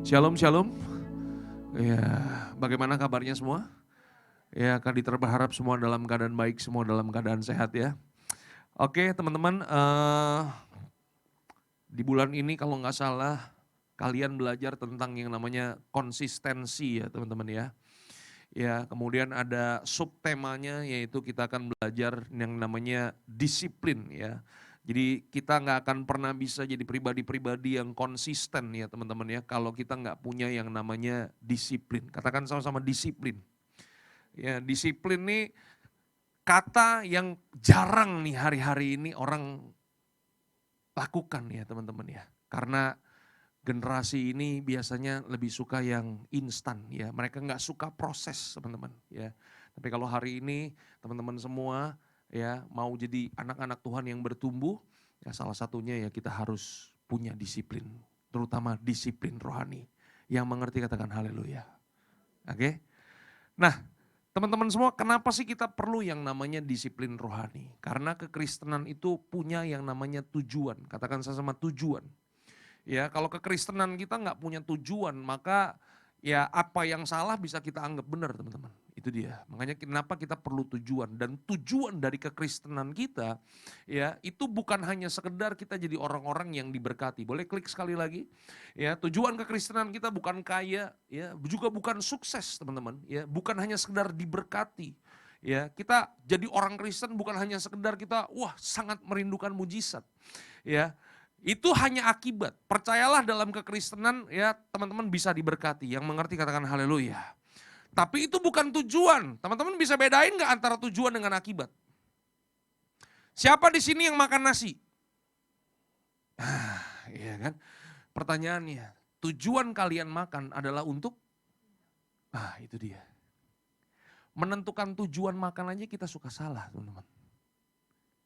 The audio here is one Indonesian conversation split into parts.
Shalom, shalom. Ya, bagaimana kabarnya semua? Ya, Kak Diter berharap semua dalam keadaan baik, semua dalam keadaan sehat ya. Oke teman-teman, di bulan ini kalau nggak salah kalian belajar tentang yang namanya konsistensi ya teman-teman ya. Ya, kemudian ada subtemanya yaitu kita akan belajar yang namanya disiplin ya. Jadi kita nggak akan pernah bisa jadi pribadi-pribadi yang konsisten ya teman-teman ya. Kalau kita nggak punya yang namanya disiplin. Katakan sama-sama disiplin. Ya, disiplin nih kata yang jarang nih hari-hari ini orang lakukan ya teman-teman ya. Karena generasi ini biasanya lebih suka yang instan ya. Mereka nggak suka proses teman-teman ya. Tapi kalau hari ini teman-teman semua ya mau jadi anak-anak Tuhan yang bertumbuh, ya salah satunya ya kita harus punya disiplin. Terutama disiplin rohani. Yang mengerti katakan haleluya. Oke. Nah teman-teman semua kenapa sih kita perlu yang namanya disiplin rohani? Karena kekristenan itu punya yang namanya tujuan. Katakan sama tujuan. Ya, kalau kekristenan kita nggak punya tujuan, maka ya apa yang salah bisa kita anggap benar teman-teman. Itu dia. Makanya kenapa kita perlu tujuan. Dan tujuan dari kekristenan kita, ya itu bukan hanya sekedar kita jadi orang-orang yang diberkati. Boleh klik sekali lagi. Ya, tujuan kekristenan kita bukan kaya, ya juga bukan sukses teman-teman. Ya, bukan hanya sekedar diberkati. Ya, kita jadi orang Kristen bukan hanya sekedar kita, wah sangat merindukan mujizat. Ya, itu hanya akibat. Percayalah dalam kekristenan ya teman-teman bisa diberkati. Yang mengerti katakan haleluya. Tapi itu bukan tujuan. Teman-teman bisa bedain gak antara tujuan dengan akibat? Siapa di sini yang makan nasi? Iya kan? Pertanyaannya, tujuan kalian makan adalah untuk? Itu dia. Menentukan tujuan makan aja kita suka salah teman-teman.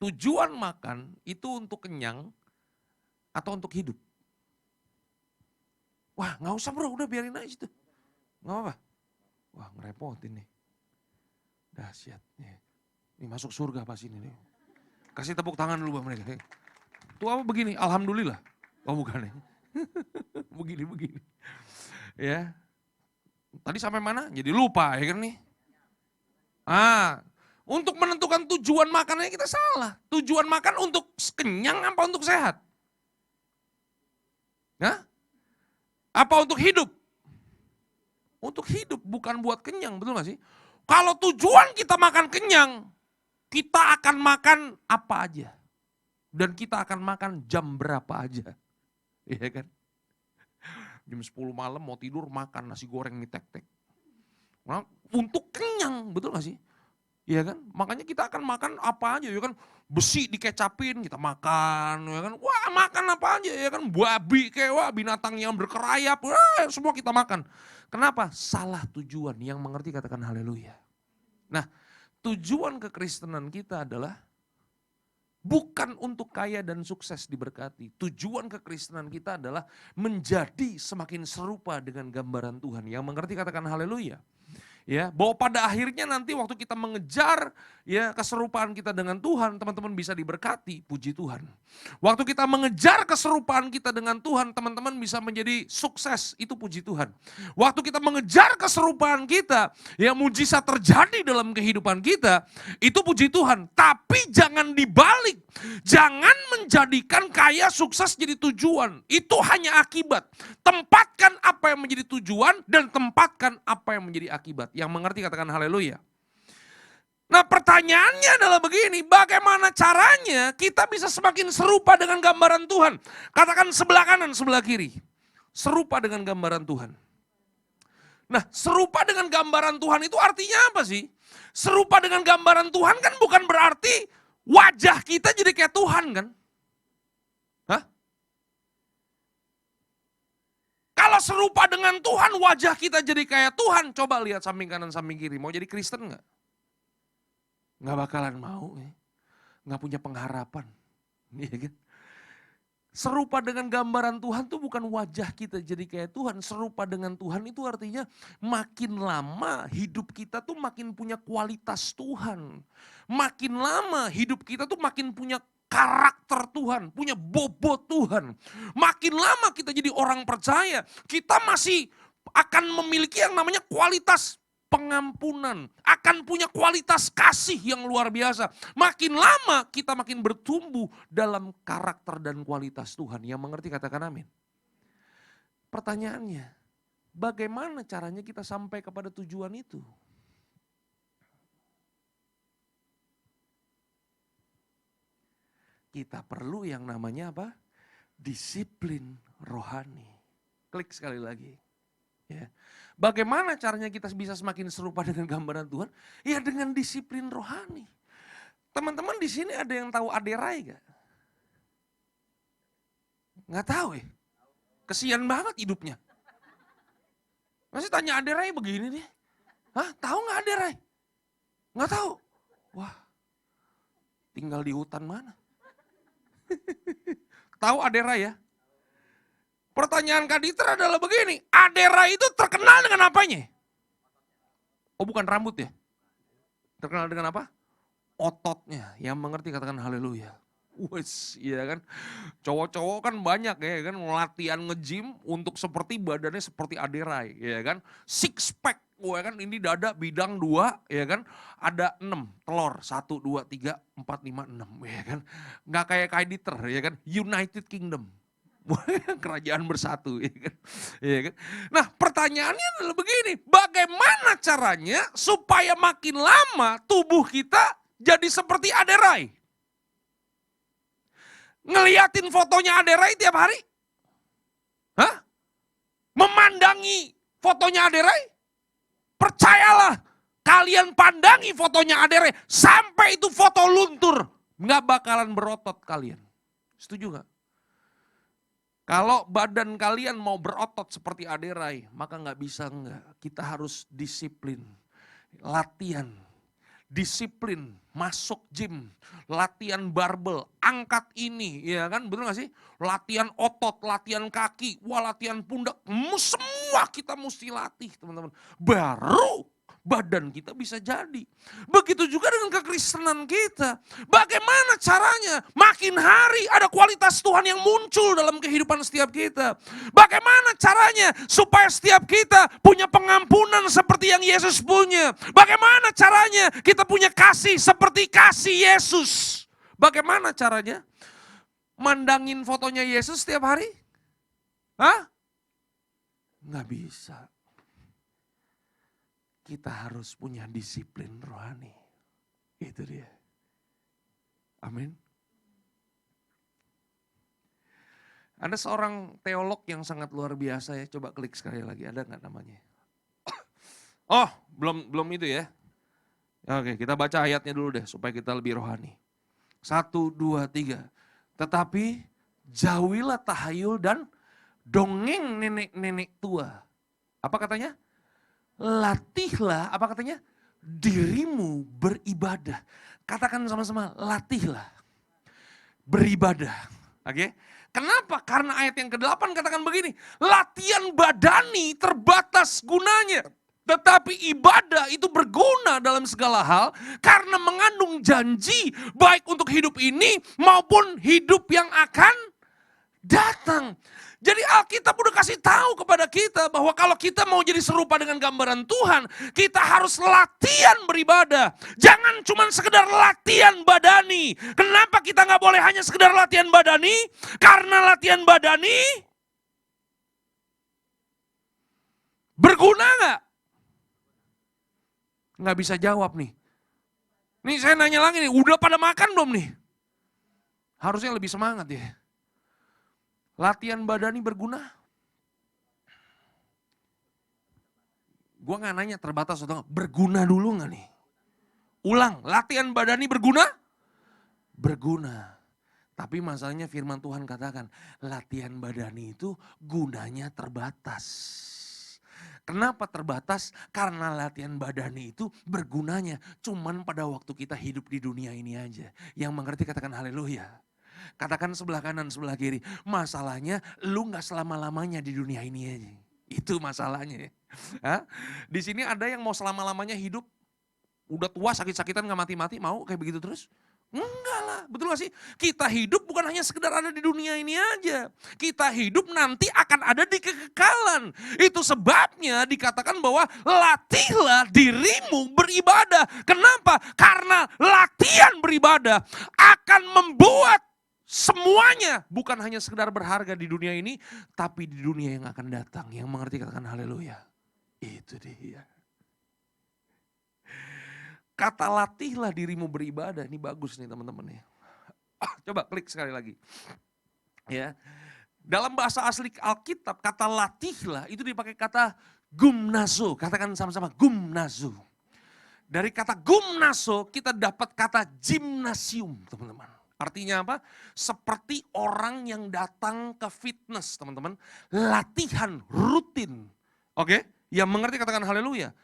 Tujuan makan itu untuk kenyang, atau untuk hidup? Wah gak usah bro, udah biarin aja itu. Gak apa-apa. Wah ngerepotin nih. Dahsyat. Ini masuk surga pas ini nih. Kasih tepuk tangan dulu bang mereka. Itu apa begini? Alhamdulillah. Oh bukan ya. Begini. Ya. Tadi sampai mana? Jadi lupa ya kan nih. Untuk menentukan tujuan makannya kita salah. Tujuan makan untuk kenyang apa untuk sehat? Hah? Apa untuk hidup? Untuk hidup, bukan buat kenyang, betul gak sih? Kalau tujuan kita makan kenyang, kita akan makan apa aja. Dan kita akan makan jam berapa aja. Iya kan? Jam 10 malam mau tidur makan nasi goreng mie tek-tek. Nah, untuk kenyang, betul gak sih? Iya kan? Makanya kita akan makan apa aja, ya kan? Besi dikecapin, kita makan, ya kan? Wah makan apa aja, ya kan? Babi kayak, wah binatang yang berkerayap, wah, semua kita makan. Kenapa? Salah tujuan, yang mengerti katakan haleluya. Nah, tujuan kekristenan kita adalah bukan untuk kaya dan sukses diberkati. Tujuan kekristenan kita adalah menjadi semakin serupa dengan gambaran Tuhan. Yang mengerti katakan haleluya. Ya, bahwa pada akhirnya nanti waktu kita mengejar ya keserupaan kita dengan Tuhan, teman-teman bisa diberkati, puji Tuhan. Waktu kita mengejar keserupaan kita dengan Tuhan, teman-teman bisa menjadi sukses, itu puji Tuhan. Waktu kita mengejar keserupaan kita, ya mujizat terjadi dalam kehidupan kita, itu puji Tuhan. Tapi jangan dibalik, jangan menjadikan kaya sukses jadi tujuan, itu hanya akibat. Tempatkan apa yang menjadi tujuan dan tempatkan apa yang menjadi akibat. Yang mengerti katakan haleluya. Nah pertanyaannya adalah begini, bagaimana caranya kita bisa semakin serupa dengan gambaran Tuhan? Katakan sebelah kanan, sebelah kiri. Serupa dengan gambaran Tuhan. Nah serupa dengan gambaran Tuhan itu artinya apa sih? Serupa dengan gambaran Tuhan kan bukan berarti wajah kita jadi kayak Tuhan kan? Hah? Kalau serupa dengan Tuhan, wajah kita jadi kayak Tuhan. Coba lihat samping kanan, samping kiri. Mau jadi Kristen gak? Gak bakalan mau. Gak punya pengharapan. Iya kan? Serupa dengan gambaran Tuhan itu bukan wajah kita jadi kayak Tuhan. Serupa dengan Tuhan itu artinya makin lama hidup kita tuh makin punya kualitas Tuhan. Makin lama hidup kita tuh makin punya karakter Tuhan, punya bobot Tuhan. Makin lama kita jadi orang percaya, kita masih akan memiliki yang namanya kualitas pengampunan, akan punya kualitas kasih yang luar biasa. Makin lama kita makin bertumbuh dalam karakter dan kualitas Tuhan. Yang mengerti katakan amin. Pertanyaannya, bagaimana caranya kita sampai kepada tujuan itu? Kita perlu yang namanya apa? Disiplin rohani. Klik sekali lagi. Ya. Bagaimana caranya kita bisa semakin serupa dengan gambaran Tuhan? Ya dengan disiplin rohani. Teman-teman di sini ada yang tahu Aderai gak? Nggak tahu ya? Kesian banget hidupnya. Masih tanya Aderai begini nih. Hah? Tahu nggak Aderai? Nggak tahu. Wah, tinggal di hutan mana? Tahu Aderai ya? Pertanyaan Kak Dieter adalah begini, Aderai itu terkenal dengan apanya? Oh bukan rambut ya? Terkenal dengan apa? Ototnya. Yang mengerti katakan haleluya. Wes, iya kan. Cowok-cowok kan banyak ya kan, latihan nge-gym untuk seperti badannya seperti Aderai, ya kan. Six pack, ya kan, ini dada bidang 2, ya kan. Ada 6 telur, 1, 2, 3, 4, 5, 6, ya kan. Nggak kayak Kak Dieter, ya kan. United Kingdom. Kerajaan bersatu, ya kan? Ya kan? Nah pertanyaannya adalah begini, bagaimana caranya supaya makin lama tubuh kita jadi seperti Aderai? Ngeliatin fotonya Aderai tiap hari? Hah? Memandangi fotonya Aderai? Percayalah, kalian pandangi fotonya Aderai sampai itu foto luntur, nggak bakalan berotot kalian. Setuju nggak? Kalau badan kalian mau berotot seperti Aderai, maka nggak bisa enggak. Kita harus disiplin, latihan, disiplin, masuk gym, latihan barbel, angkat ini, ya kan, betul gak sih? Latihan otot, latihan kaki, latihan pundak, semua kita mesti latih teman-teman. Baru badan kita bisa jadi. Begitu juga dengan kekristenan kita. Bagaimana caranya? Makin hari ada kualitas Tuhan yang muncul dalam kehidupan setiap kita. Bagaimana caranya supaya setiap kita punya pengampunan seperti yang Yesus punya? Bagaimana caranya kita punya kasih seperti kasih Yesus? Bagaimana caranya? Mandangin fotonya Yesus setiap hari? Hah? Nggak bisa. Kita harus punya disiplin rohani. Itu dia. Amin. Ada seorang teolog yang sangat luar biasa ya. Coba klik sekali lagi. Ada nggak namanya? Oh, belum itu ya. Oke, kita baca ayatnya dulu deh supaya kita lebih rohani. 1, 2, 3. Tetapi jauhilah tahayul dan dongeng nenek-nenek tua. Apa katanya? Latihlah, apa katanya? Dirimu beribadah. Katakan sama-sama, latihlah. Beribadah. Oke? Kenapa? Karena ayat yang ke-8 katakan begini. Latihan badani terbatas gunanya. Tetapi ibadah itu berguna dalam segala hal. Karena mengandung janji baik untuk hidup ini maupun hidup yang akan datang. Jadi Alkitab udah kasih tahu kepada kita bahwa kalau kita mau jadi serupa dengan gambaran Tuhan, kita harus latihan beribadah. Jangan cuma sekedar latihan badani. Kenapa kita nggak boleh hanya sekedar latihan badani? Karena latihan badani berguna nggak? Nggak bisa jawab nih. Nih saya nanya lagi nih, udah pada makan belum nih? Harusnya lebih semangat ya. Latihan badani berguna? Gua nggak nanya terbatas atau enggak, berguna dulu nggak nih? Ulang, latihan badani berguna? Berguna. Tapi masalahnya firman Tuhan katakan, latihan badani itu gunanya terbatas. Kenapa terbatas? Karena latihan badani itu bergunanya cuman pada waktu kita hidup di dunia ini aja. Yang mengerti katakan haleluya. Katakan sebelah kanan, sebelah kiri. Masalahnya lu gak selama-lamanya di dunia ini aja. Itu masalahnya. Hah? Di sini ada yang mau selama-lamanya hidup. Udah tua sakit-sakitan gak mati-mati, mau kayak begitu terus? Enggak lah, betul gak sih? Kita hidup bukan hanya sekedar ada di dunia ini aja. Kita hidup nanti akan ada di kekekalan. Itu sebabnya dikatakan bahwa latihlah dirimu beribadah. Kenapa? Karena latihan beribadah akan membuat semuanya bukan hanya sekedar berharga di dunia ini, tapi di dunia yang akan datang. Yang mengerti katakan haleluya. Itu dia. Kata latihlah dirimu beribadah, ini bagus nih teman-teman ya. Coba klik sekali lagi. Ya. Dalam bahasa asli Alkitab, kata latihlah itu dipakai kata gumnazo. Katakan sama-sama gumnazo. Dari kata gumnazo kita dapat kata gimnasium, teman-teman. Artinya apa? Seperti orang yang datang ke fitness, teman-teman. Latihan rutin. Oke? Yang mengerti katakan haleluya.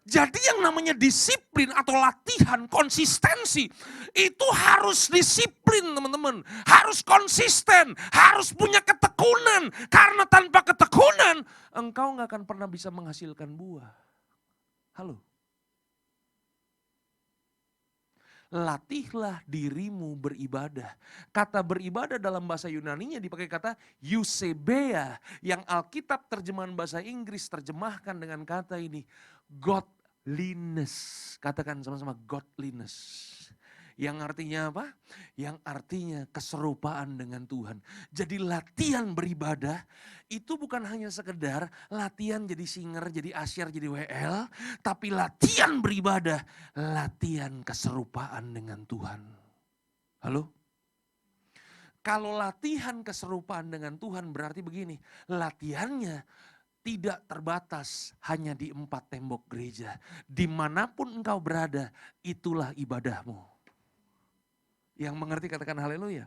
Jadi yang namanya disiplin atau latihan, konsistensi, itu harus disiplin teman-teman. Harus konsisten, harus punya ketekunan. Karena tanpa ketekunan, engkau gak akan pernah bisa menghasilkan buah. Halo. Latihlah dirimu beribadah. Kata beribadah dalam bahasa Yunaninya dipakai kata eusebia. Yang Alkitab terjemahan bahasa Inggris terjemahkan dengan kata ini. Godliness. Katakan sama-sama godliness. Yang artinya apa? Yang artinya keserupaan dengan Tuhan. Jadi latihan beribadah itu bukan hanya sekedar latihan jadi singer, jadi asyar, jadi WL. Tapi latihan beribadah, latihan keserupaan dengan Tuhan. Halo? Kalau latihan keserupaan dengan Tuhan berarti begini, latihannya tidak terbatas hanya di 4 tembok gereja. Dimanapun engkau berada, itulah ibadahmu. Yang mengerti katakan haleluya.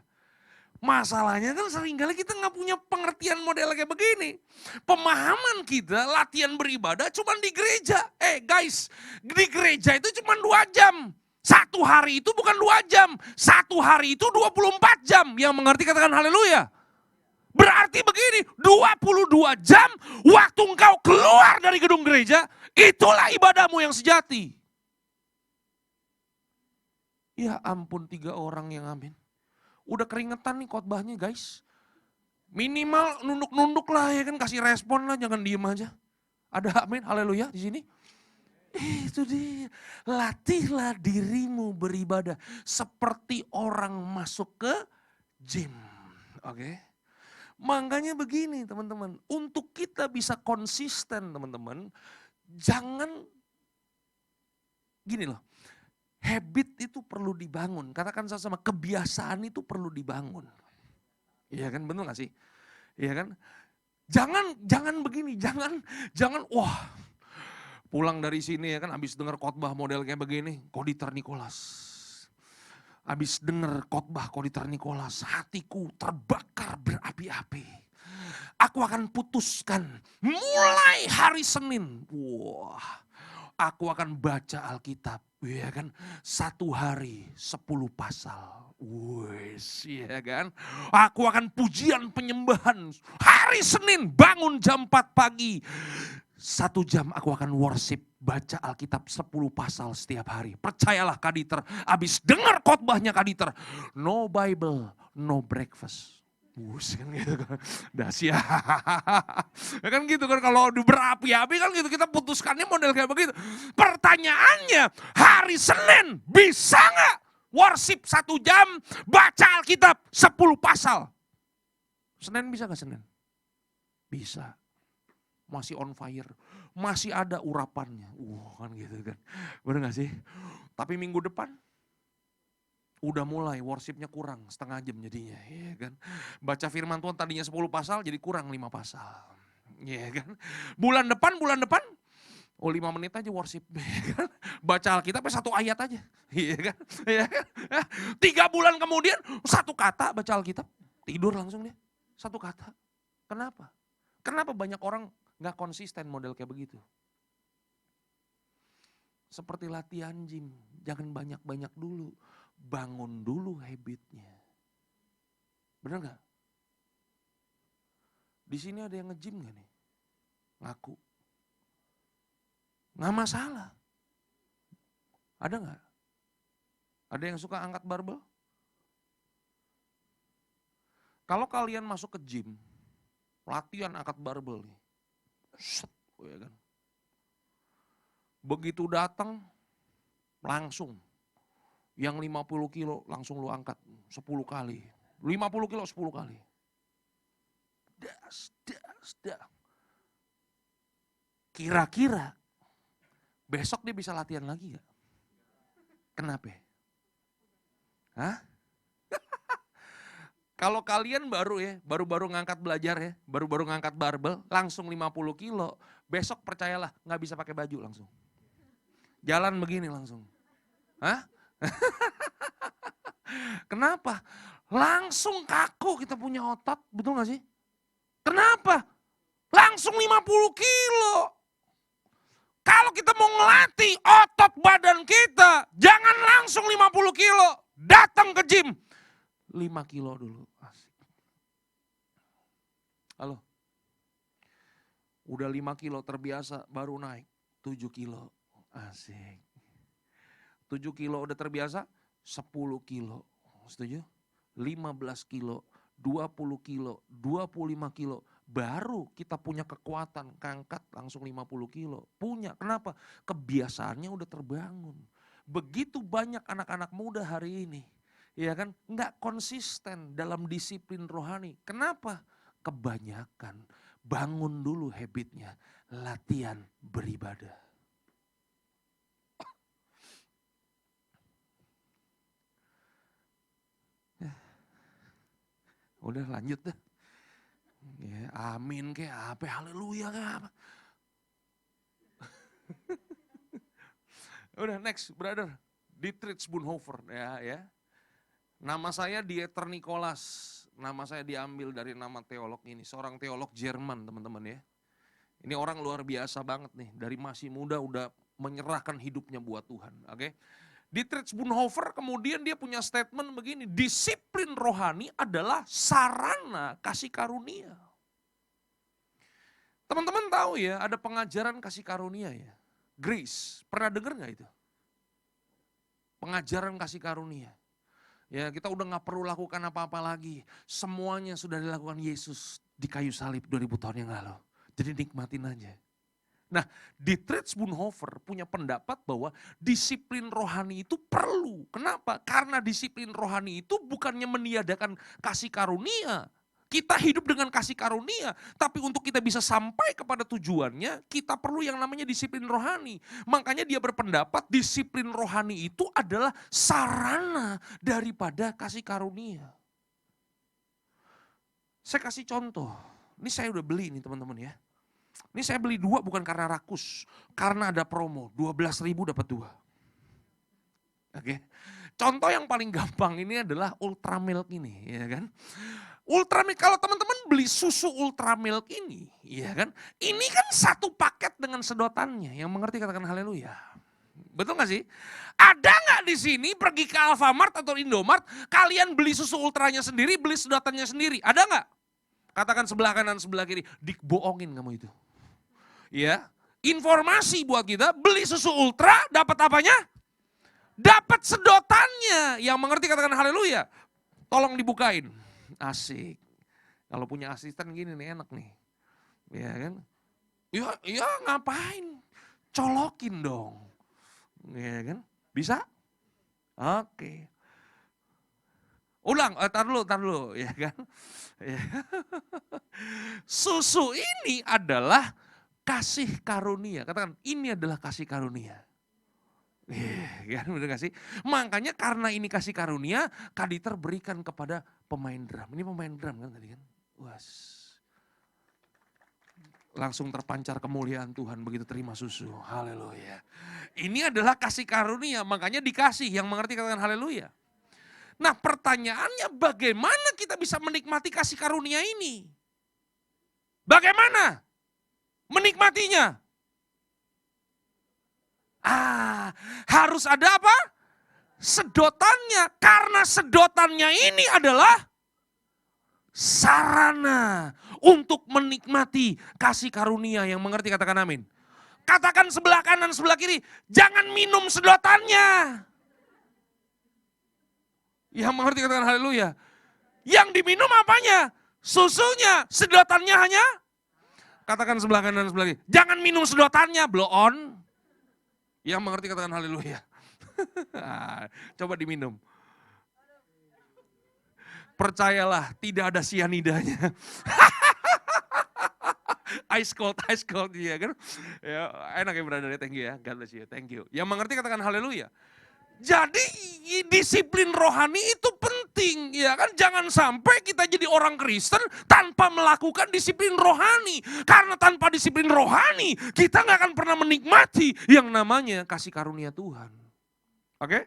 Masalahnya kan seringkali kita nggak punya pengertian model kayak begini. Pemahaman kita latihan beribadah cuma di gereja. Guys, di gereja itu cuma 2 jam. 1 hari itu bukan 2 jam. 1 hari itu 24 jam. Yang mengerti katakan haleluya. Berarti begini, 22 jam waktu engkau keluar dari gedung gereja, itulah ibadahmu yang sejati. Ya ampun 3 orang yang amin. Udah keringetan nih khotbahnya guys. Minimal nunduk-nunduk lah ya kan, kasih respon lah, jangan diem aja. Ada amin, haleluya di sini. Itu dia, latihlah dirimu beribadah seperti orang masuk ke gym. Oke. Makanya begini teman-teman, untuk kita bisa konsisten teman-teman, jangan gini loh. Habit itu perlu dibangun. Katakan sama-sama, kebiasaan itu perlu dibangun. Iya kan, betul gak sih? Iya kan? Jangan begini, jangan wah pulang dari sini ya kan habis dengar khotbah model kayak begini, Koditer Nicholas. Habis dengar khotbah Koditer Nicholas, hatiku terbakar berapi-api. Aku akan putuskan mulai hari Senin. Wah, aku akan baca Alkitab. Ya kan, 1 hari 10 pasal. Wes, ya kan. Aku akan pujian penyembahan. Hari Senin bangun jam 4 pagi. 1 jam aku akan worship, baca Alkitab 10 pasal setiap hari. Percayalah Kaditer, abis dengar khotbahnya Kaditer, no Bible, no breakfast. Kan gitu kan, dahsyat. Kan gitu kan, kalau udah berapi-api kan gitu, kita putuskannya model kayak begitu. Pertanyaannya, hari Senin bisa gak worship 1 jam, baca Alkitab 10 pasal? Senin bisa gak Senin? Bisa. Masih on fire, masih ada urapannya. Kan gitu kan, bener gak sih? Tapi minggu depan, udah mulai worshipnya kurang, setengah jam jadinya, ya kan. Baca firman Tuhan tadinya 10 pasal jadi kurang 5 pasal, ya kan. Bulan depan, 5 menit aja worship, ya kan. Baca Alkitabnya 1 ayat aja, ya kan. 3 bulan kemudian 1 kata baca Alkitab, tidur langsung dia, 1 kata. Kenapa? Kenapa banyak orang gak konsisten model kayak begitu? Seperti latihan gym, jangan banyak-banyak dulu. Bangun dulu habitnya. Bener gak? Di sini ada yang nge-gym gak nih? Ngaku. Gak masalah. Ada gak? Ada yang suka angkat barbel? Kalau kalian masuk ke gym, latihan angkat barbel nih. Set, ya kan. Begitu datang, langsung. Yang 50 kilo langsung lu angkat 10 kali. 50 kilo 10 kali. Das. Kira-kira besok dia bisa latihan lagi gak? Kenapa? Hah? Kalau kalian baru ngangkat belajar ya, baru ngangkat barbel, langsung 50 kilo, besok percayalah gak bisa pakai baju langsung. Jalan begini langsung. Hah? Kenapa? Langsung kaku kita punya otot, betul gak sih? Kenapa? Langsung 50 kilo. Kalau kita mau ngelatih otot badan kita, jangan langsung 50 kilo. Datang ke gym. 5 kilo dulu. Asik. Halo. Udah 5 kilo terbiasa, baru naik 7 kilo. Asik. 7 kilo udah terbiasa, 10 kilo. Setuju? 15 kilo, 20 kilo, 25 kilo. Baru kita punya kekuatan, ngangkat langsung 50 kilo. Punya, kenapa? Kebiasaannya udah terbangun. Begitu banyak anak-anak muda hari ini, ya kan, nggak konsisten dalam disiplin rohani. Kenapa? Kebanyakan bangun dulu habitnya, latihan beribadah. Udah lanjut deh. Ya, amin kayak apa, haleluya kayak apa. Udah next brother, Dietrich Bonhoeffer ya. Nama saya Dieter Nicholas, nama saya diambil dari nama teolog ini, seorang teolog Jerman teman-teman ya. Ini orang luar biasa banget nih, dari masih muda udah menyerahkan hidupnya buat Tuhan, oke. Dietrich Bonhoeffer kemudian dia punya statement begini, disiplin rohani adalah sarana kasih karunia. Teman-teman tahu ya, ada pengajaran kasih karunia ya. Grace, pernah dengar gak itu? Pengajaran kasih karunia. Ya kita udah gak perlu lakukan apa-apa lagi. Semuanya sudah dilakukan Yesus di kayu salib 2000 tahun yang lalu. Jadi nikmatin aja. Nah, Dietrich Bonhoeffer punya pendapat bahwa disiplin rohani itu perlu. Kenapa? Karena disiplin rohani itu bukannya meniadakan kasih karunia. Kita hidup dengan kasih karunia, tapi untuk kita bisa sampai kepada tujuannya, kita perlu yang namanya disiplin rohani. Makanya dia berpendapat disiplin rohani itu adalah sarana daripada kasih karunia. Saya kasih contoh, ini saya udah beli nih teman-teman ya. Ini saya beli 2 bukan karena rakus, karena ada promo, 12.000 dapat 2. Oke. Contoh yang paling gampang ini adalah Ultramilk ini, ya kan? Ultramilk, kalau teman-teman beli susu Ultramilk ini, ya kan? Ini kan satu paket dengan sedotannya, yang mengerti katakan haleluya. Betul gak sih? Ada gak di sini pergi ke Alfamart atau Indomart, kalian beli susu ultranya sendiri, beli sedotannya sendiri, ada gak? Katakan sebelah kanan, sebelah kiri, dibohongin kamu itu. Ya, informasi buat kita, beli susu ultra, dapat apanya? Dapat sedotannya. Yang mengerti katakan haleluya. Tolong dibukain. Asik. Kalau punya asisten gini nih enak nih. Ya kan? Ya ngapain? Colokin dong. Ya kan? Bisa? Oke. Ulang, tar dulu, ya kan? Susu ini adalah kasih karunia. Katakan, ini adalah kasih karunia. Kan bener gak sih? Makanya karena ini kasih karunia, Kak Dieter berikan kepada pemain drum. Ini pemain drum kan tadi kan? Was. Langsung terpancar kemuliaan Tuhan begitu terima susu. Haleluya. Ini adalah kasih karunia, makanya dikasih. Yang mengerti katakan haleluya. Nah pertanyaannya bagaimana kita bisa menikmati kasih karunia ini? Bagaimana menikmatinya? Harus ada apa? Sedotannya. Karena sedotannya ini adalah sarana untuk menikmati kasih karunia. Yang mengerti katakan amin. Katakan sebelah kanan, sebelah kiri, jangan minum sedotannya. Yang mengerti katakan haleluya. Yang diminum apanya? Susunya. Sedotannya hanya? Katakan sebelah kanan dan sebelah kiri. Jangan minum sedotannya, blow on. Yang mengerti katakan haleluya. Coba diminum. Percayalah, tidak ada sianidanya. Ice cold, ya kan? Ya, enak ya brother, thank you ya, God bless you, thank you. Yang mengerti katakan haleluya. Jadi disiplin rohani itu penting, ya kan? Jangan sampai kita jadi orang Kristen tanpa melakukan disiplin rohani. Karena tanpa disiplin rohani, kita nggak akan pernah menikmati yang namanya kasih karunia Tuhan. Oke?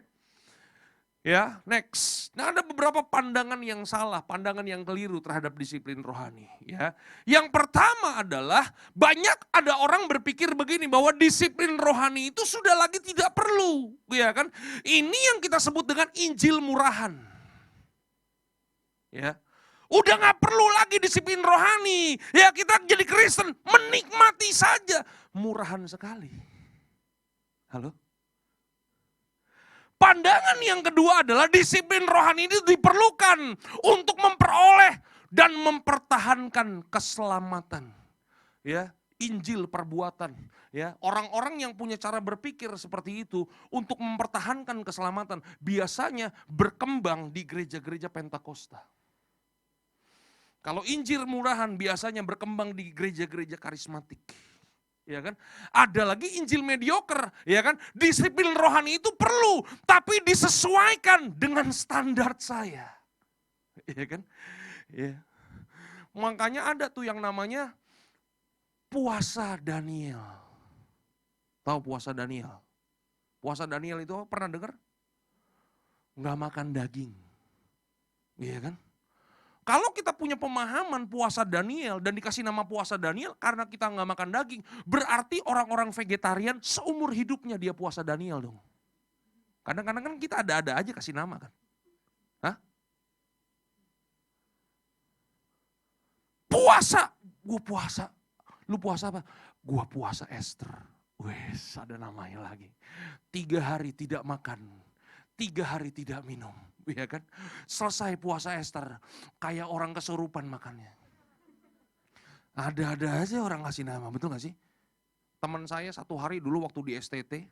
Ya, next. Nah, ada beberapa pandangan yang salah, pandangan yang keliru terhadap disiplin rohani. Ya, yang pertama adalah banyak ada orang berpikir begini bahwa disiplin rohani itu sudah lagi tidak perlu, ya kan? Ini yang kita sebut dengan Injil murahan. Ya, udah nggak perlu lagi disiplin rohani. Ya, kita jadi Kristen menikmati saja, murahan sekali. Halo? Pandangan yang kedua adalah disiplin rohani itu diperlukan untuk memperoleh dan mempertahankan keselamatan. Ya, Injil perbuatan. Ya, orang-orang yang punya cara berpikir seperti itu untuk mempertahankan keselamatan biasanya berkembang di gereja-gereja Pentakosta. Kalau Injil murahan biasanya berkembang di gereja-gereja karismatik. Ya kan? Ada lagi Injil mediocre, ya kan? Disiplin rohani itu perlu, tapi disesuaikan dengan standar saya. Ya kan? Ya. Makanya ada tuh yang namanya puasa Daniel. Tahu puasa Daniel? Puasa Daniel itu pernah dengar? Nggak makan daging. Iya kan? Kalau kita punya pemahaman puasa Daniel dan dikasih nama puasa Daniel karena kita nggak makan daging, berarti orang-orang vegetarian seumur hidupnya dia puasa Daniel dong. Kadang-kadang kan kita ada-ada aja kasih nama kan. Hah? Puasa, gue puasa. Lu puasa apa? Gue puasa Esther. Wes, ada namanya lagi. 3 hari tidak makan, 3 hari tidak minum. Ya kan? Selesai puasa Esther, kayak orang kesurupan makannya. Ada-ada aja orang ngasih nama, betul gak sih? Teman saya satu hari dulu waktu di STT,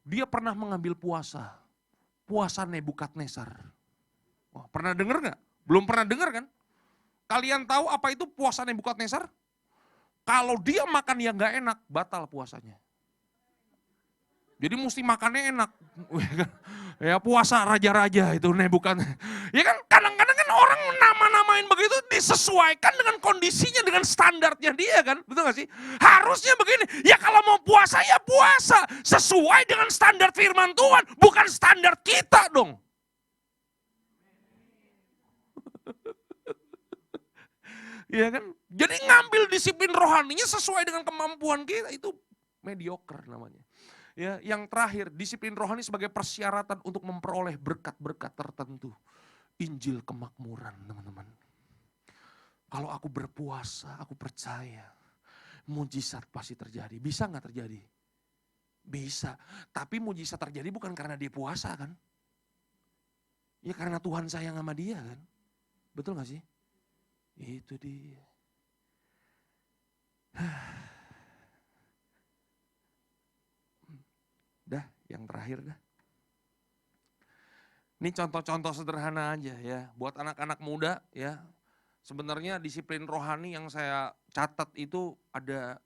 dia pernah mengambil puasa Nebukadnezar. Wah, pernah dengar gak? Belum pernah dengar kan? Kalian tahu apa itu puasa Nebukadnezar? Kalau dia makan yang gak enak, batal puasanya. Jadi mesti makannya enak. Ya puasa raja-raja itu Nebukadnezar. Ya kan kadang-kadang kan orang nama-namain begitu disesuaikan dengan kondisinya, dengan standarnya dia kan. Betul gak sih? Harusnya begini, ya kalau mau puasa ya puasa. Sesuai dengan standar firman Tuhan, bukan standar kita dong. Ya kan? Jadi ngambil disiplin rohaninya sesuai dengan kemampuan kita, itu mediocre namanya. Ya, yang terakhir, disiplin rohani sebagai persyaratan untuk memperoleh berkat-berkat tertentu. Injil kemakmuran, teman-teman. Kalau aku berpuasa, aku percaya mujizat pasti terjadi. Bisa nggak terjadi? Bisa. Tapi mujizat terjadi bukan karena dia puasa kan? Ya karena Tuhan sayang sama dia kan? Betul nggak sih? Itu dia. Dah, yang terakhir dah. Ini contoh-contoh sederhana aja ya, buat anak-anak muda ya. Sebenarnya disiplin rohani yang saya catat itu ada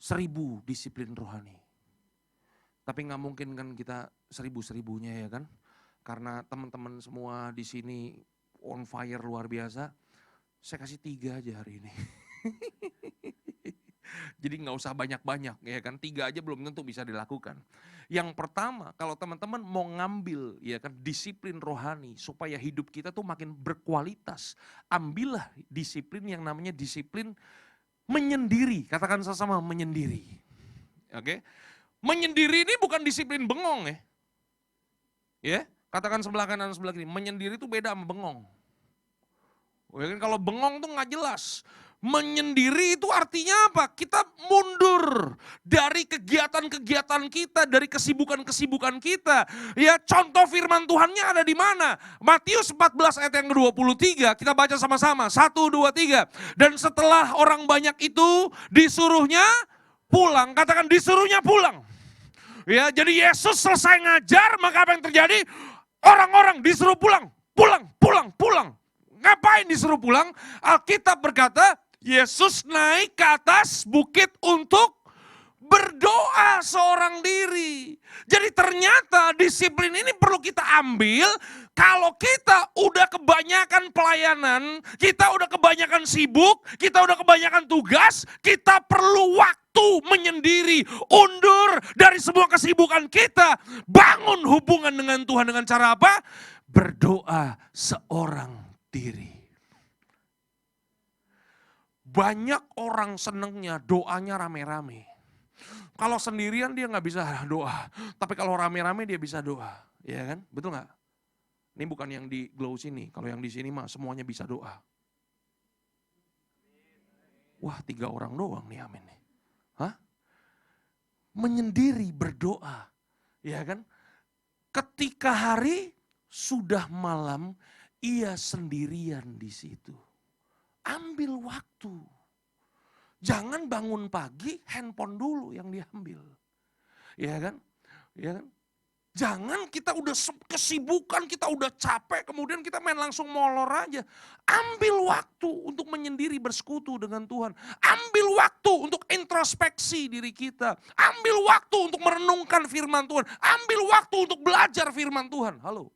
1000 disiplin rohani. Tapi nggak mungkin kan kita 1000-1000-nya ya kan. Karena teman-teman semua di sini on fire luar biasa. Saya kasih 3 aja hari ini. Jadi nggak usah banyak-banyak ya kan, 3 aja belum tentu bisa dilakukan. Yang pertama, kalau teman-teman mau ngambil ya kan disiplin rohani supaya hidup kita tuh makin berkualitas, ambillah disiplin yang namanya disiplin menyendiri. Katakan sama-sama menyendiri. Oke. Menyendiri ini bukan disiplin bengong ya. Ya, katakan sebelah kanan sebelah kiri. Menyendiri itu beda sama bengong. Ya kan, kalau bengong tuh nggak jelas. Menyendiri itu artinya apa? Kita mundur dari kegiatan-kegiatan kita, dari kesibukan-kesibukan kita. Ya, contoh firman Tuhannya ada di mana? Matius 14 ayat yang ke-23, kita baca sama-sama. 1, 2, 3. Dan setelah orang banyak itu disuruhnya pulang, katakan disuruhnya pulang. Ya, jadi Yesus selesai ngajar, maka apa yang terjadi? Orang-orang disuruh pulang, pulang. Ngapain disuruh pulang? Alkitab berkata, Yesus naik ke atas bukit untuk berdoa seorang diri. Jadi ternyata disiplin ini perlu kita ambil kalau kita udah kebanyakan pelayanan, kita udah kebanyakan sibuk, kita udah kebanyakan tugas, kita perlu waktu menyendiri, undur dari semua kesibukan kita, bangun hubungan dengan Tuhan dengan cara apa? Berdoa seorang diri. Banyak orang senengnya doanya rame-rame. Kalau sendirian dia nggak bisa doa, tapi kalau rame-rame dia bisa doa, ya kan? Betul nggak? Ini bukan yang di Glow sini, kalau yang di sini mah semuanya bisa doa. Wah, 3 orang doang nih, amin nih. Hah? Menyendiri berdoa, ya kan? Ketika hari sudah malam, ia sendirian di situ. Ambil waktu. Jangan bangun pagi, handphone dulu yang diambil. Ya kan? Ya kan? Jangan kita udah kesibukan, kita udah capek, kemudian kita main langsung molor aja. Ambil waktu untuk menyendiri bersekutu dengan Tuhan. Ambil waktu untuk introspeksi diri kita. Ambil waktu untuk merenungkan firman Tuhan. Ambil waktu untuk belajar firman Tuhan. Halo.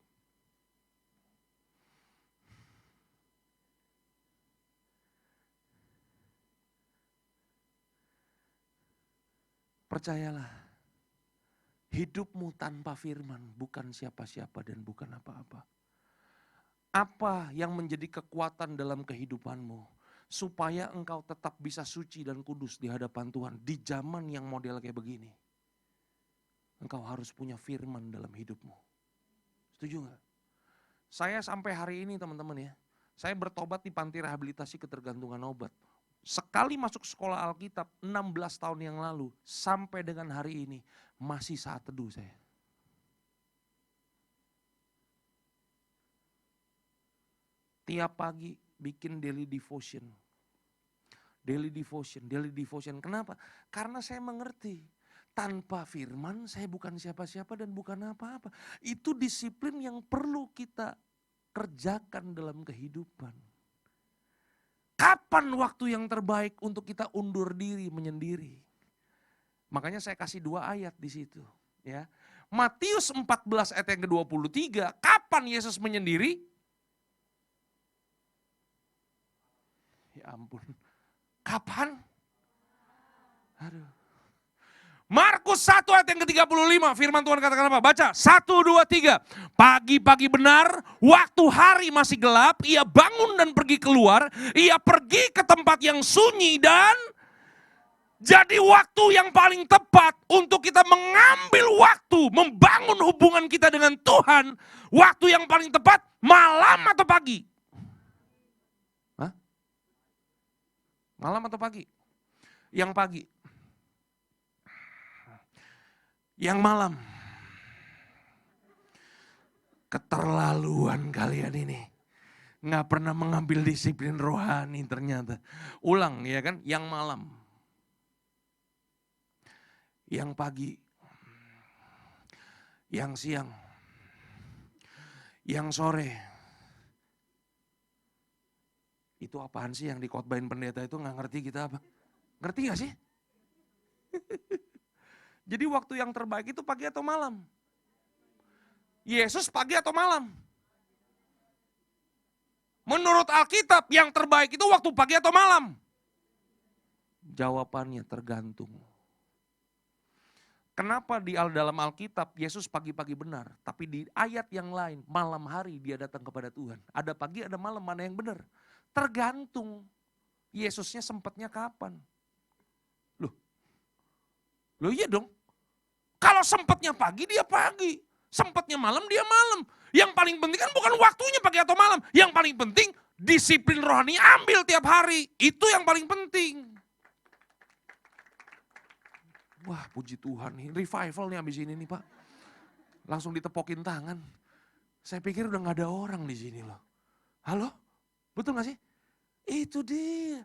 Percayalah, hidupmu tanpa firman bukan siapa-siapa dan bukan apa-apa. Apa yang menjadi kekuatan dalam kehidupanmu supaya engkau tetap bisa suci dan kudus di hadapan Tuhan di zaman yang model kayak begini? Engkau harus punya firman dalam hidupmu. Setuju gak? Saya sampai hari ini teman-teman ya, saya bertobat di panti rehabilitasi ketergantungan obat. Sekali masuk sekolah Alkitab 16 tahun yang lalu sampai dengan hari ini masih saat teduh saya. Tiap pagi bikin daily devotion. Daily devotion. Kenapa? Karena saya mengerti tanpa firman saya bukan siapa-siapa dan bukan apa-apa. Itu disiplin yang perlu kita kerjakan dalam kehidupan. Kapan waktu yang terbaik untuk kita undur diri menyendiri? Makanya saya kasih 2 ayat di situ. Ya. Matius 14 ayat yang ke-23, kapan Yesus menyendiri? Ya ampun, kapan? Aduh. Markus 1 ayat yang ke-35, firman Tuhan katakan apa? Baca, 1, 2, 3. Pagi-pagi benar, waktu hari masih gelap, ia bangun dan pergi keluar, ia pergi ke tempat yang sunyi dan jadi waktu yang paling tepat untuk kita mengambil waktu, membangun hubungan kita dengan Tuhan, waktu yang paling tepat malam atau pagi? Hah? Malam atau pagi? Yang pagi. Yang malam. Keterlaluan kalian ini. Nggak pernah mengambil disiplin rohani ternyata. Ulang ya kan, yang malam. Yang pagi. Yang siang. Yang sore. Itu apaan sih yang dikhotbahin pendeta itu, nggak ngerti kita apa? Ngerti gak sih? Jadi waktu yang terbaik itu pagi atau malam? Yesus pagi atau malam? Menurut Alkitab yang terbaik itu waktu pagi atau malam? Jawabannya tergantung. Kenapa di dalam Alkitab Yesus pagi-pagi benar, tapi di ayat yang lain malam hari dia datang kepada Tuhan. Ada pagi, ada malam, mana yang benar? Tergantung. Yesusnya sempatnya kapan? Loh iya dong. Kalau sempatnya pagi dia pagi, sempatnya malam dia malam. Yang paling penting kan bukan waktunya pagi atau malam. Yang paling penting Disiplin rohani ambil tiap hari. Itu yang paling penting. Wah puji Tuhan nih, revival nih abis ini nih Pak. Langsung ditepokin tangan. Saya pikir udah gak ada orang di sini loh. Halo? Betul gak sih? Itu dia.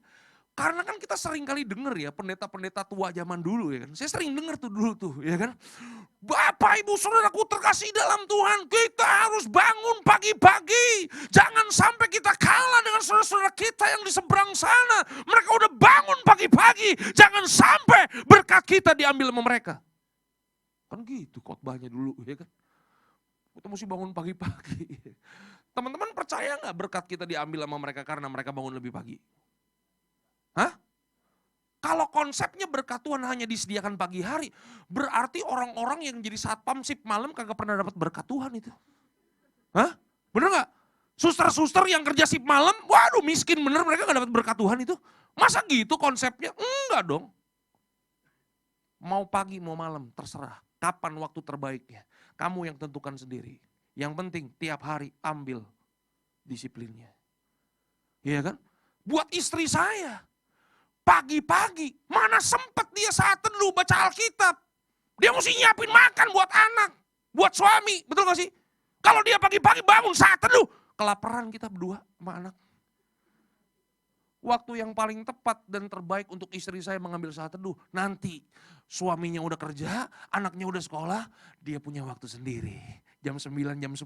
Karena kan kita sering kali denger ya pendeta-pendeta tua zaman dulu ya kan. Saya sering denger tuh dulu tuh ya kan. Bapak ibu saudaraku terkasih dalam Tuhan, kita harus bangun pagi-pagi. Jangan sampai kita kalah dengan saudara-saudara kita yang di seberang sana. Mereka udah bangun pagi-pagi. Jangan sampai berkat kita diambil sama mereka. Kan gitu khotbahnya dulu ya kan. Kita mesti bangun pagi-pagi. Teman-teman percaya gak berkat kita diambil sama mereka karena mereka bangun lebih pagi? Hah? Kalau konsepnya berkat Tuhan hanya disediakan pagi hari, berarti orang-orang yang jadi satpam sip malam kagak pernah dapat berkat Tuhan itu. Hah? Bener gak? Suster-suster yang kerja sip malam, waduh miskin bener mereka gak dapat berkat Tuhan itu. Masa gitu konsepnya? Enggak dong. Mau pagi mau malam terserah. Kapan waktu terbaiknya? Kamu yang tentukan sendiri. Yang penting tiap hari ambil disiplinnya. Iya kan? Buat istri saya. Pagi-pagi, mana sempat dia saat teduh baca Alkitab. Dia mesti nyiapin makan buat anak, buat suami, betul gak sih? Kalau dia pagi-pagi bangun saat teduh, kelaparan kita berdua sama anak. Waktu yang paling tepat dan terbaik untuk istri saya mengambil saat teduh, nanti suaminya udah kerja, anaknya udah sekolah, dia punya waktu sendiri. Jam 9, jam 10,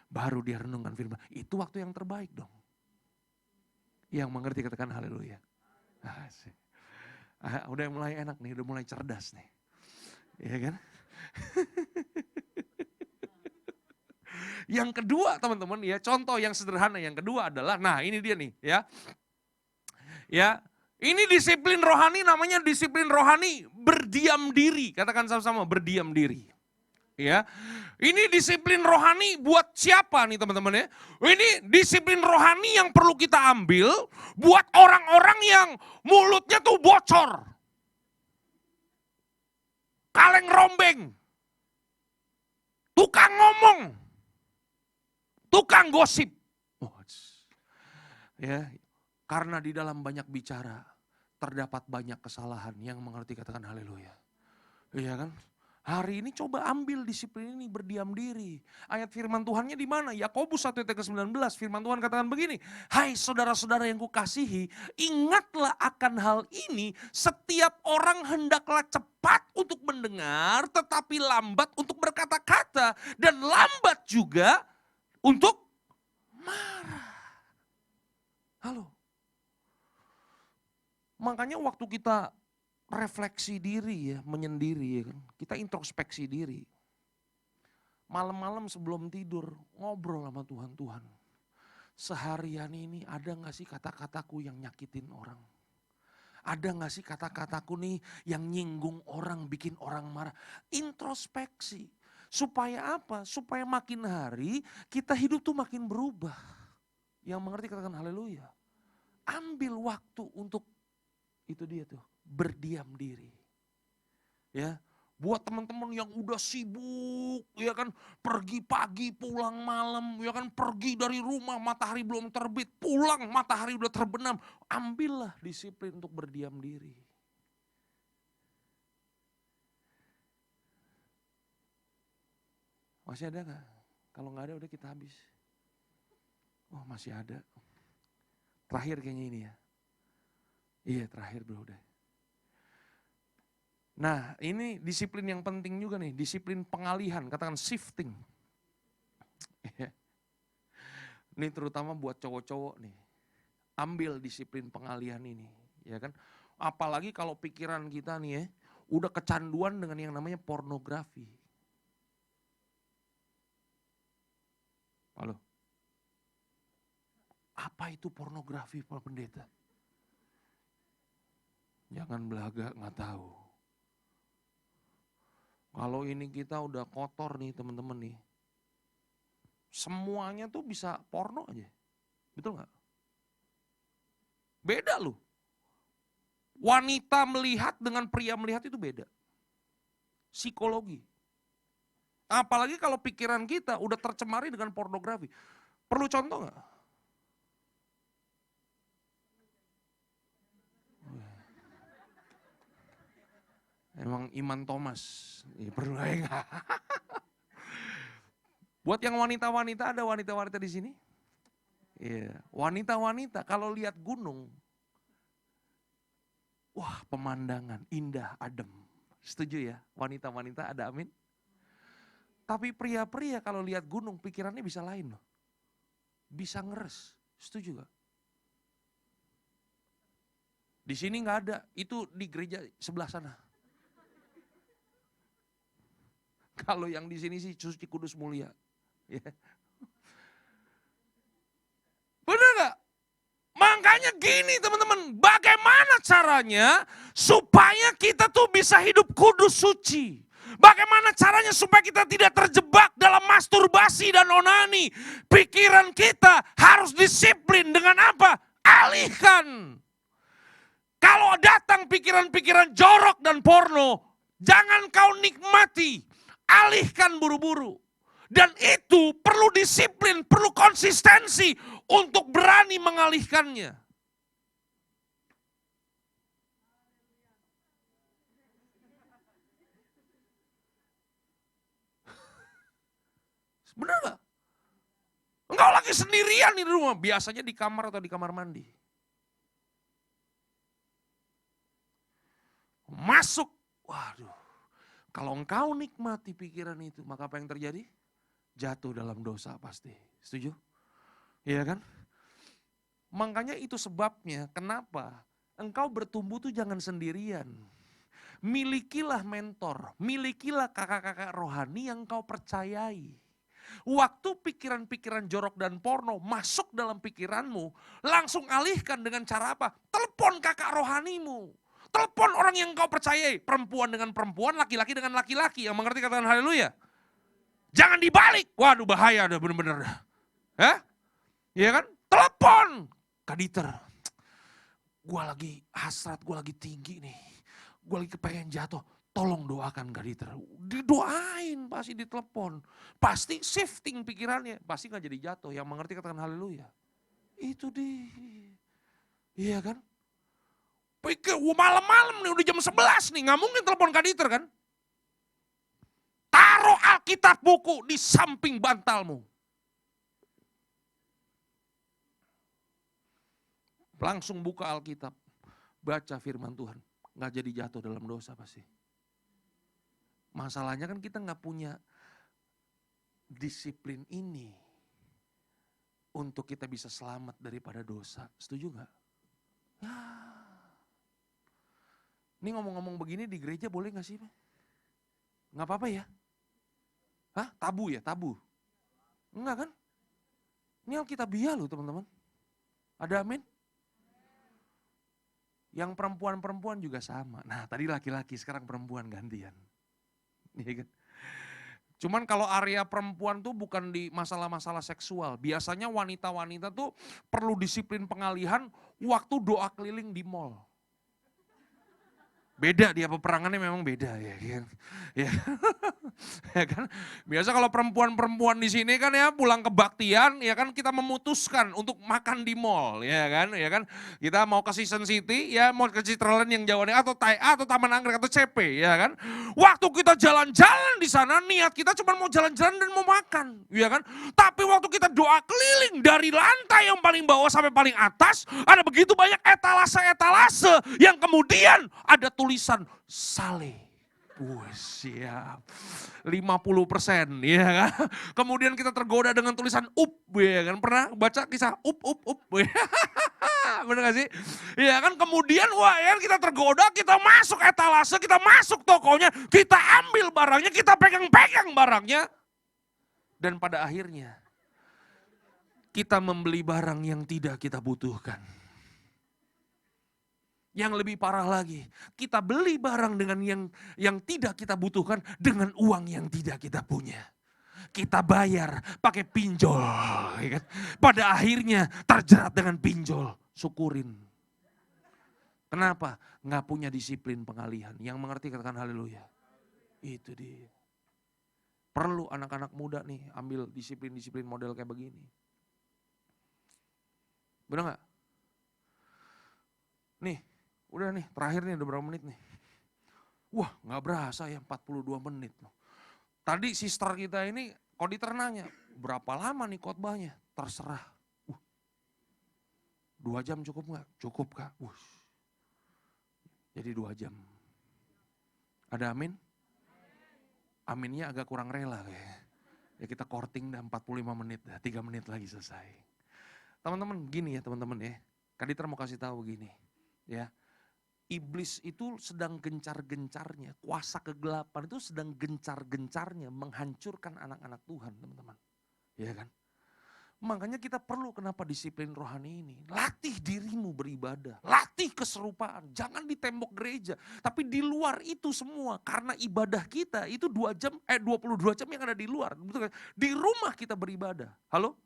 baru dia renungkan firman. Itu waktu yang terbaik dong. Yang mengerti katakan haleluya. Asik. Udah mulai enak nih, udah mulai cerdas nih. Iya kan? Yang kedua teman-teman ya, contoh yang sederhana yang kedua adalah, nah ini dia nih ya. Ya, ini disiplin rohani namanya disiplin rohani berdiam diri. Katakan sama-sama berdiam diri. Ya, ini disiplin rohani buat siapa nih teman-teman ya? Ini disiplin rohani yang perlu kita ambil buat orang-orang yang mulutnya tuh bocor. Kaleng rombeng. Tukang ngomong. Tukang gosip. Ya, karena di dalam banyak bicara terdapat banyak kesalahan. Yang mengerti katakan haleluya. Iya kan? Hari ini coba ambil disiplin ini berdiam diri. Ayat firman Tuhannya di mana? Yakobus 1 ayat ke-19 firman Tuhan katakan begini. Hai saudara-saudara yang kukasihi, ingatlah akan hal ini, setiap orang hendaklah cepat untuk mendengar tetapi lambat untuk berkata-kata dan lambat juga untuk marah. Halo. Makanya waktu kita refleksi diri ya, menyendiri ya kan. Kita introspeksi diri. Malam-malam sebelum tidur ngobrol sama Tuhan. Tuhan, seharian ini ada gak sih kata-kataku yang nyakitin orang? Ada gak sih kata-kataku nih yang nyinggung orang, bikin orang marah? Introspeksi. Supaya apa? Supaya makin hari kita hidup tuh makin berubah. Yang mengerti katakan haleluya. Ambil waktu untuk itu dia tuh. Berdiam diri. Ya, buat teman-teman yang udah sibuk, ya kan, pergi pagi, pulang malam, ya kan, pergi dari rumah matahari belum terbit, pulang matahari udah terbenam, ambillah disiplin untuk berdiam diri. Masih ada nggak? Kalau nggak ada udah kita habis. Oh masih ada. Terakhir kayaknya ini ya. Iya terakhir bro udah. Nah ini disiplin yang penting juga nih, disiplin pengalihan, katakan shifting. Ini terutama buat cowok-cowok nih, ambil disiplin pengalihan ini, ya kan. Apalagi kalau pikiran kita nih ya, udah kecanduan dengan yang namanya pornografi. Halo? Apa itu pornografi Pak Pendeta? Jangan belaga nggak tahu. Kalau ini kita udah kotor nih teman-teman nih. Semuanya tuh bisa porno aja. Betul gak? Beda loh. Wanita melihat dengan pria melihat itu beda. Psikologi. Apalagi kalau pikiran kita udah tercemari dengan pornografi. Perlu contoh gak? Emang Iman Thomas. Ya, perlu enggak? Buat yang wanita-wanita, ada wanita-wanita di sini? Iya, wanita-wanita kalau lihat gunung, wah pemandangan indah, adem. Setuju ya? Wanita-wanita ada amin? Tapi pria-pria kalau lihat gunung pikirannya bisa lain loh. Bisa ngeres. Setuju gak? Di sini nggak ada, itu di gereja sebelah sana. Kalau yang di sini sih Suci Kudus Mulia. Ya. Bener gak? Makanya gini teman-teman, bagaimana caranya supaya kita tuh bisa hidup kudus suci? Bagaimana caranya supaya kita tidak terjebak dalam masturbasi dan onani? Pikiran kita harus disiplin dengan apa? Alihkan. Kalau datang pikiran-pikiran jorok dan porno, jangan kau nikmati, alihkan buru-buru. Dan itu perlu disiplin, perlu konsistensi untuk berani mengalihkannya. Benar gak? Engkau lagi sendirian di rumah, biasanya di kamar atau di kamar mandi. Masuk, waduh. Kalau engkau nikmati pikiran itu, maka apa yang terjadi? Jatuh dalam dosa pasti. Setuju? Iya kan? Makanya itu sebabnya kenapa engkau bertumbuh tuh jangan sendirian. Milikilah mentor, milikilah kakak-kakak rohani yang kau percayai. Waktu pikiran-pikiran jorok dan porno masuk dalam pikiranmu, langsung alihkan dengan cara apa? Telepon kakak rohanimu. Telepon orang yang kau percayai. Perempuan dengan perempuan, laki-laki dengan laki-laki. Yang mengerti katakan haleluya. Jangan dibalik. Waduh bahaya udah bener-bener. Hah? Iya kan? Telepon. Kak Dieter, gue lagi hasrat, gue lagi tinggi nih. Gue lagi kepengen jatuh. Tolong doakan Kak Dieter. Didoain, pasti ditelepon. Pasti shifting pikirannya. Pasti gak jadi jatuh. Yang mengerti katakan haleluya. Itu dia. Iya kan? Pikir malam-malam nih udah jam 11 nih. Gak mungkin telepon Kak Dieter kan? Taruh Alkitab buku di samping bantalmu. Langsung buka Alkitab. Baca firman Tuhan. Gak jadi jatuh dalam dosa pasti. Masalahnya kan kita gak punya disiplin ini. Untuk kita bisa selamat daripada dosa. Setuju gak? Ya. Ini ngomong-ngomong begini di gereja boleh gak sih? Gak apa-apa ya? Hah? Tabu ya? Tabu? Enggak kan? Ini Alkitabiah loh teman-teman. Ada amin? Yang perempuan-perempuan juga sama. Nah tadi laki-laki, sekarang perempuan gantian. Iya kan? Cuman kalau area perempuan tuh bukan di masalah-masalah seksual. Biasanya wanita-wanita tuh perlu disiplin pengalihan waktu doa keliling di mall. Beda dia peperangannya memang beda ya kan. Ya. Ya kan? Biasa kalau perempuan-perempuan di sini kan ya pulang kebaktian ya kan kita memutuskan untuk makan di mall ya kan. Ya kan? Kita mau ke Season City ya mau ke Citraland yang jauhnya atau atau Taman Anggrek atau CP ya kan. Waktu kita jalan-jalan di sana niat kita cuma mau jalan-jalan dan mau makan ya kan. Tapi waktu kita doa keliling dari lantai yang paling bawah sampai paling atas ada begitu banyak etalase-etalase yang kemudian ada tulisan sale. Siap. 50% ya kan. Kemudian kita tergoda dengan tulisan up ya kan. Pernah baca kisah up. Bener gak sih? Ya kan kemudian wah ya kita tergoda, kita masuk etalase, kita masuk tokonya, kita ambil barangnya, kita pegang-pegang barangnya. Dan pada akhirnya kita membeli barang yang tidak kita butuhkan. Yang lebih parah lagi, kita beli barang dengan yang tidak kita butuhkan dengan uang yang tidak kita punya. Kita bayar pakai pinjol. Ya kan? Pada akhirnya terjerat dengan pinjol. Syukurin. Kenapa? Nggak punya disiplin pengalihan. Yang mengerti katakan haleluya. Itu dia. Perlu anak-anak muda nih ambil disiplin-disiplin model kayak begini. Benar nggak? Nih. Udah nih, terakhir nih udah berapa menit nih. Wah gak berasa ya 42 menit. Tadi sister kita ini Koditer nanya, berapa lama nih khotbahnya? Terserah. 2 jam cukup gak? Cukup Kak. Jadi 2 jam. Ada amin? Aminnya agak kurang rela kayaknya. Ya kita courting dah 45 menit dah, 3 menit lagi selesai. Teman-teman gini ya teman-teman ya. Koditer mau kasih tahu gini ya. Iblis itu sedang gencar-gencarnya, kuasa kegelapan itu sedang gencar-gencarnya menghancurkan anak-anak Tuhan teman-teman. Ya kan? Makanya kita perlu kenapa disiplin rohani ini. Latih dirimu beribadah, latih keserupaan. Jangan di tembok gereja, tapi di luar itu semua. Karena ibadah kita itu 22 jam yang ada di luar. Di rumah kita beribadah. Halo?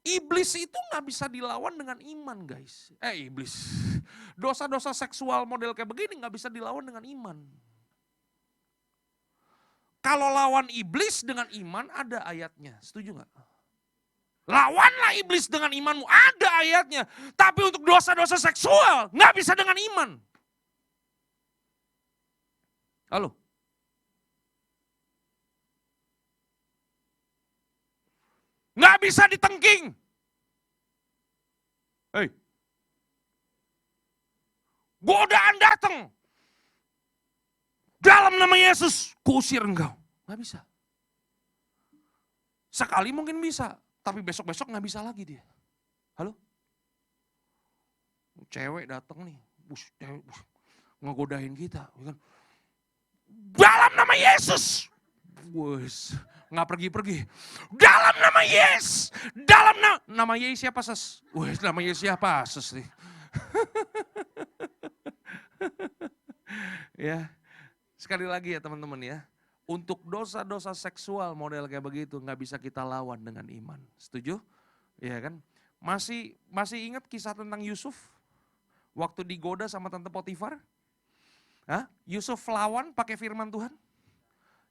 Iblis itu gak bisa dilawan dengan iman guys. Iblis. Dosa-dosa seksual model kayak begini gak bisa dilawan dengan iman. Kalau lawan iblis dengan iman ada ayatnya. Setuju gak? Lawanlah iblis dengan imanmu. Ada ayatnya. Tapi untuk dosa-dosa seksual gak bisa dengan iman. Halo? Gak bisa ditengking. Godaan datang. Dalam nama Yesus, kuusir engkau. Gak bisa. Sekali mungkin bisa, tapi besok-besok gak bisa lagi dia. Halo? Cewek datang nih, ngegodain kita. Dalam nama Yesus. Nggak pergi-pergi. Dalam nama Yesus. Dalam nama Yesus siapa ses? Nama Yesus siapa ses nih? Ya, sekali lagi ya teman-teman ya. Untuk dosa-dosa seksual model kayak begitu nggak bisa kita lawan dengan iman. Setuju? Ya kan? Masih ingat kisah tentang Yusuf? Waktu digoda sama tante Potifar? Yusuf lawan pakai firman Tuhan?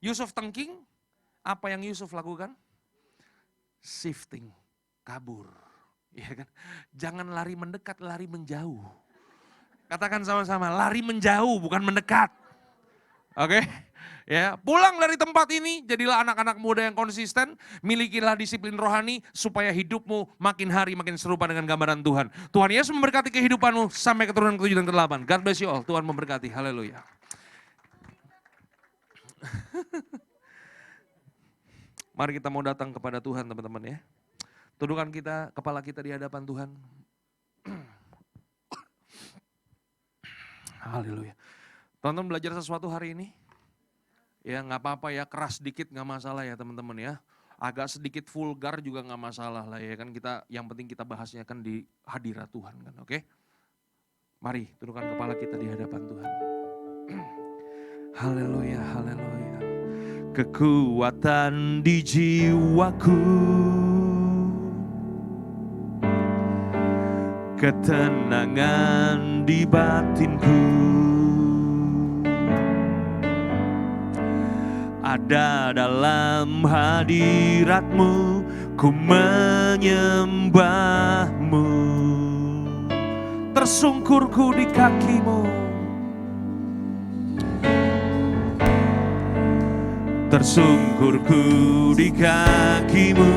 Yusuf tengking, apa yang Yusuf lakukan? Shifting, kabur. Ya kan? Jangan lari mendekat, lari menjauh. Katakan sama-sama, lari menjauh bukan mendekat. Oke? Ya, pulang dari tempat ini, jadilah anak-anak muda yang konsisten, milikilah disiplin rohani supaya hidupmu makin hari makin serupa dengan gambaran Tuhan. Tuhan Yesus memberkati kehidupanmu sampai keturunan ke-7 dan ke-8. God bless you all. Tuhan memberkati. Haleluya. Mari kita mau datang kepada Tuhan teman-teman ya. Tundukkan kita, kepala kita di hadapan Tuhan. Haleluya. Teman-teman belajar sesuatu hari ini? Ya nggak apa-apa ya, keras sedikit nggak masalah ya teman-teman ya. Agak sedikit vulgar juga nggak masalah lah ya kan. Yang penting kita bahasnya kan di hadirat Tuhan kan, oke? Mari tundukkan kepala kita di hadapan Tuhan. Haleluya, haleluya. Kekuatan di jiwaku, ketenangan di batinku, ada dalam hadirat-Mu, ku menyembah-Mu. Tersungkurku di kaki-Mu, tersungkurku di kaki-Mu.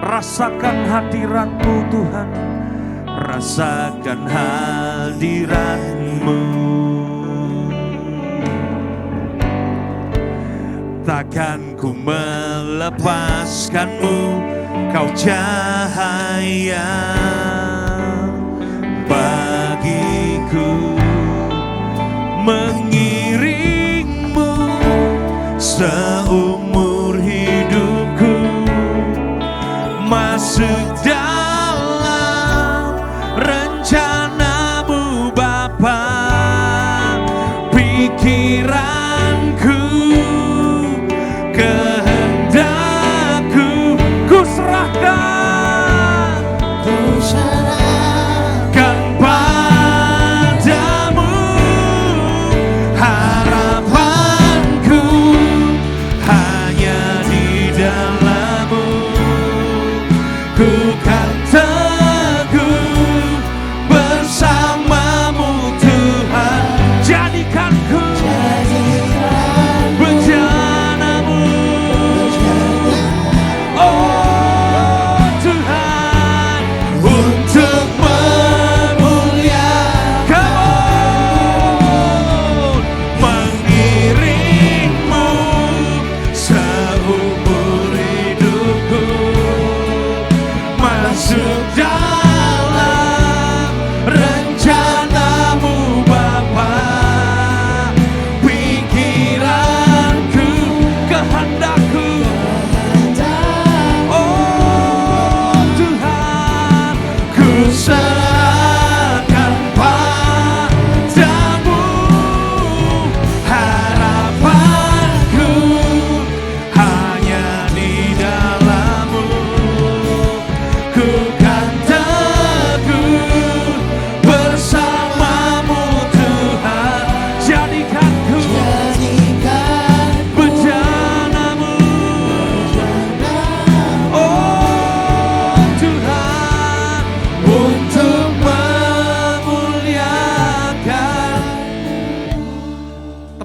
Rasakan hadirat-Mu Tuhan, rasakan hadirat-Mu. Takkan ku melepaskan-Mu, Kau cahaya bagiku, mengiring-Mu seumur hidupku, masuk dalam rencana-Mu Bapa. Pikiranku, kehendakku, ku serahkan padamu. Harapanku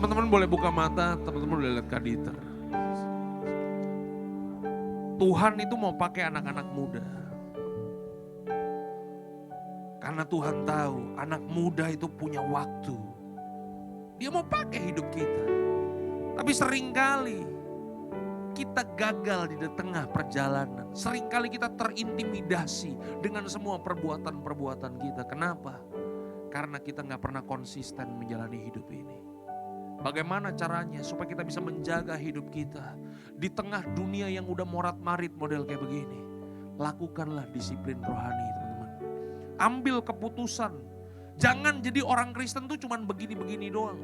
Teman-teman boleh buka mata, teman-teman boleh lihat Kak Dieter. Tuhan itu mau pakai anak-anak muda. Karena Tuhan tahu anak muda itu punya waktu. Dia mau pakai hidup kita. Tapi seringkali kita gagal di tengah perjalanan. Seringkali kita terintimidasi dengan semua perbuatan-perbuatan kita. Kenapa? Karena kita gak pernah konsisten menjalani hidup ini. Bagaimana caranya supaya kita bisa menjaga hidup kita di tengah dunia yang udah morat-marit model kayak begini? Lakukanlah disiplin rohani, teman-teman. Ambil keputusan. Jangan jadi orang Kristen tuh cuman begini-begini doang.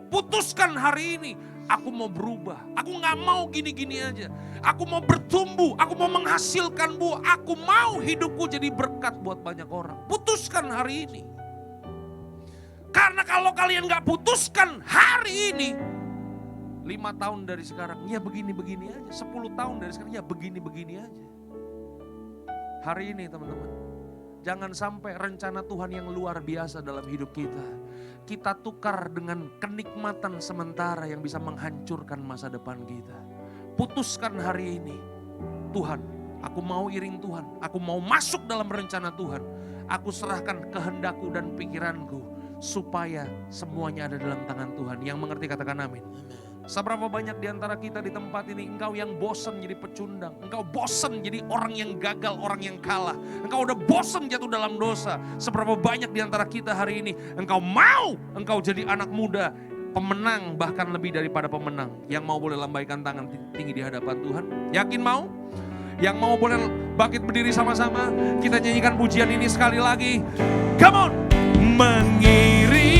Putuskan hari ini, aku mau berubah. Aku gak mau gini-gini aja. Aku mau bertumbuh, aku mau menghasilkan buah. Aku mau hidupku jadi berkat buat banyak orang. Putuskan hari ini. Karena kalau kalian gak putuskan hari ini, 5 tahun dari sekarang, ya begini-begini aja. 10 tahun dari sekarang, ya begini-begini aja. Hari ini teman-teman, jangan sampai rencana Tuhan yang luar biasa dalam hidup kita tukar dengan kenikmatan sementara yang bisa menghancurkan masa depan kita. Putuskan hari ini, Tuhan, aku mau iring Tuhan, aku mau masuk dalam rencana Tuhan. Aku serahkan kehendakku dan pikiranku supaya semuanya ada dalam tangan Tuhan. Yang mengerti katakan amin. Seberapa banyak di antara kita di tempat ini, engkau yang bosan jadi pecundang, engkau bosan jadi orang yang gagal, orang yang kalah, engkau udah bosan jatuh dalam dosa. Seberapa banyak di antara kita hari ini, engkau mau engkau jadi anak muda, pemenang, bahkan lebih daripada pemenang. Yang mau boleh lambaikan tangan tinggi di hadapan Tuhan. Yakin mau? Yang mau boleh bangkit berdiri sama-sama. Kita nyanyikan pujian ini sekali lagi. Come on! Mengiringmu